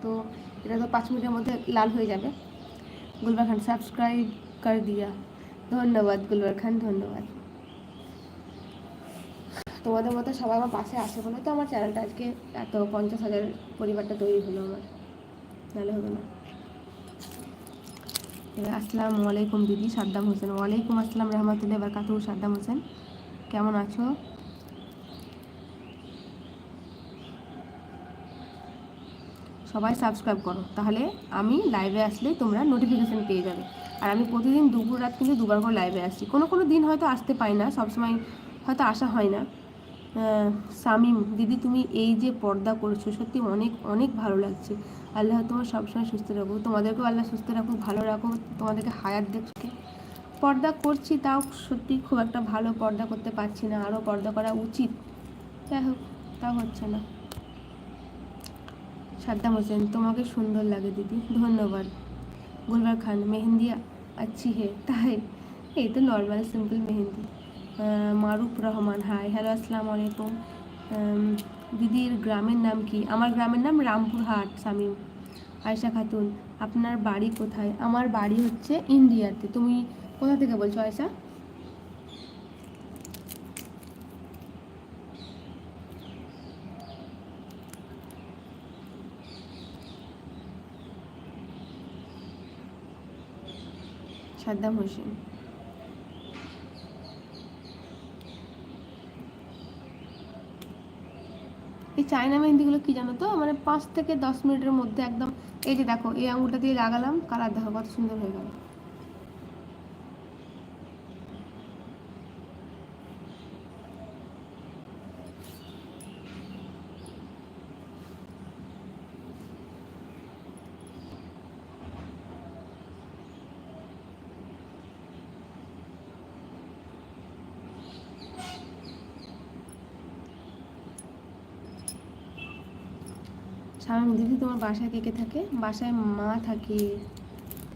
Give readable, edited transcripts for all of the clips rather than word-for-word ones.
তো এটা তো 5 মিনিটের মধ্যে লাল হয়ে যাবে। গুলবার খান সাবস্ক্রাইব কর দিয়া, ধন্যবাদ গুলবার খান, ধন্যবাদ। তোমাদের মতো সবাই আমার পাশে আসে বলে তো আমার চ্যানেলটা আজকে এত 50,000 পরিবারটা তৈরি হলো আমার, নাহলে হতো না। আসসালামু আলাইকুম দিদি সাদ্দাম হোসেন। ওয়ালাইকুম আসসালাম রহমতুল্লাহি বারাকাতুহু। সাদ্দাম হোসেন কেমন আছো? সবাই সাবস্ক্রাইব করো, তাহলে আমি লাইভে আসলে তোমরা নোটিফিকেশান পেয়ে যাবে। আর আমি প্রতিদিন দুপুর রাত কিন্তু দুবার করে লাইভে আসি। কোনো কোনো দিন হয়তো আসতে পাই না, সবসময় হয়তো আসা হয় না। শামিম দিদি তুমি এই যে পর্দা করছো সত্যি অনেক অনেক ভালো লাগছে। আল্লাহ তোমার সবসময় সুস্থ রাখো, তোমাদেরকেও আল্লাহ সুস্থ রাখুক, ভালো রাখো, তোমাদেরকে হায়াত দেখে। পর্দা করছি তাও সত্যি খুব একটা ভালো পর্দা করতে পারছি না, আরও পর্দা করা উচিত, যাই হোক তাও হচ্ছে না। সাদ্দাম হোসেন তোমাকে সুন্দর লাগে দিদি, ধন্যবাদ। গুলবার খান মেহেন্দি আচ্ছি হে, তাই এই তো নর্মাল সিম্পল মেহেন্দি। মারুফ রহমান হাই, হ্যালো আসসালামু আলাইকুম। দিদির গ্রামের নাম কি? আমার গ্রামের নাম রামপুরহাট। শামীম আয়শা খাতুন আপনার বাড়ি কোথায়? আমার বাড়ি হচ্ছে ইন্ডিয়াতে। তুমি কোথা থেকে বলছো আয়শা? সাদ্দাম হোসেন এই চায়না মেহেন্দিগুলো কি জানো তো, মানে 5 থেকে 10 মিনিটের মধ্যে একদম, এই যে দেখো এই আঙুলটা দিয়ে লাগালাম, কালার দেখো কত সুন্দর হয়ে গেল। শামিম দিদি তোমার বাসায় কে কে থাকে? বাসায় মা থাকে,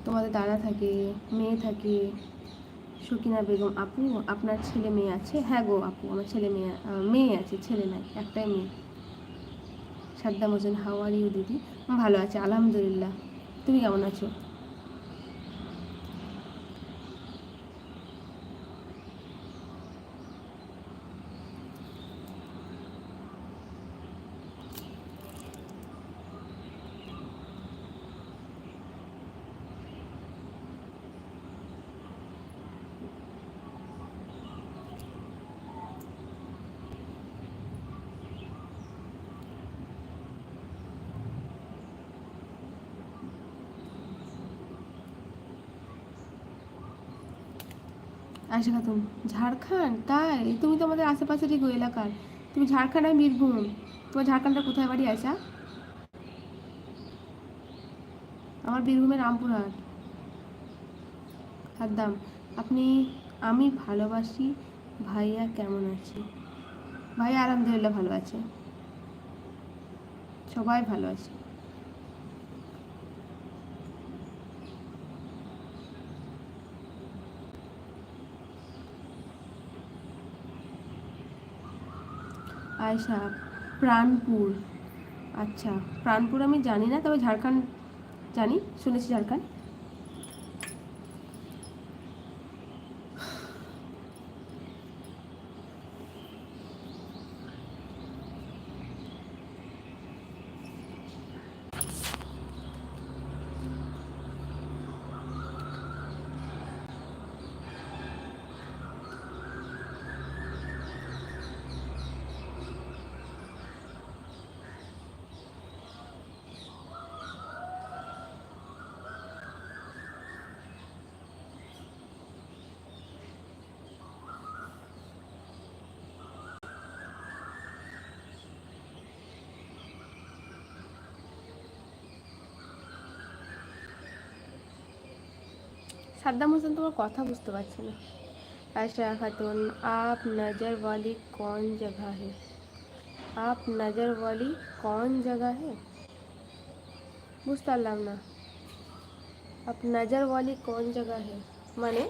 তোমাদের দাদা থাকে, মেয়ে থাকে। সকিনা বেগম আপু আপনার ছেলে মেয়ে আছে? হ্যাঁ গো আপু আমার ছেলে মেয়ে, মেয়ে আছে, ছেলে নাই, একটাই মেয়ে। Saddam Hossain how are you দিদি? ভালো আছে আলহামদুলিল্লাহ, তুমি কেমন আছো? আয়শা খাতুন ঝাড়খণ্ড? তাই তুমি তো আমাদের আশেপাশেরই গো এলাকার। তুমি ঝাড়খণ্ড আর বীরভূম, তোমার ঝাড়খণ্ডের কোথায় বাড়ি আয়শা? আমার বীরভূমের রামপুরহাট। সাদ্দাম আপনি আমি ভালোবাসি, ভাইয়া কেমন আছে? ভাইয়া আলহামদুলিল্লাহ ভালো আছে, সবাই ভালো আছে। আয়শা প্রাণপুর, আচ্ছা প্রাণপুর আমি জানি না, তবে ঝাড়খণ্ড জানি, শুনেছি ঝাড়খণ্ড। সাদ্দাম হোসেন তোমার কথা বুঝতে পারছি না। आयशा खातून आप नज़र वाली कौन जगह है? आप नज़र वाली कौन जगह है? বুঝতে পারলাম না। आप नज़र वाली कौन जगह है মানে